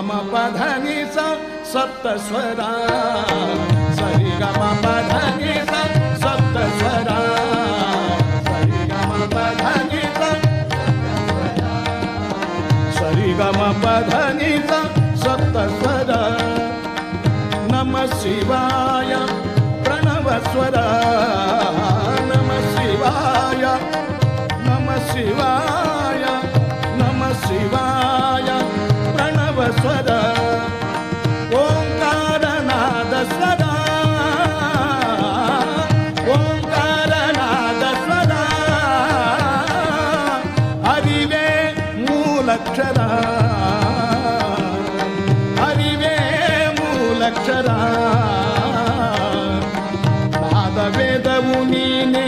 ಗಮ ಪಧ ನಿ ಸ ಸಪ್ತ ಸ್ವರ ಸರಿ ಗಮ ಪಧ ನಿ ಸ ಸಪ್ತ ಸ್ವರ ಸರಿ ಗಮ ಪಧ ನಿ ಸ ಸರಿ ಗಮ ಪಧ ನಿ ಸ ಸಪ್ತ ಸ್ವರ ನಮ ಶಿವಾಯ ಪ್ರಣವ ಸ್ವರ ನಮ ಶಿವಾಯ ನಮ ಶಿವಾಯ ನಮ ಶಿವಾಯ ಪ್ರಣವ ಸ್ವರ ಓಂಕಾರನಾದ ಸ್ವರ ಓಂಕಾರನಾದ ಸ್ವರ ಅರಿವೇ ಮೂಲಕ್ಷರ ಅರಿವೇ ಮೂಲಕ್ಷರ ನಾದ ವೇದವು ನೀನೇ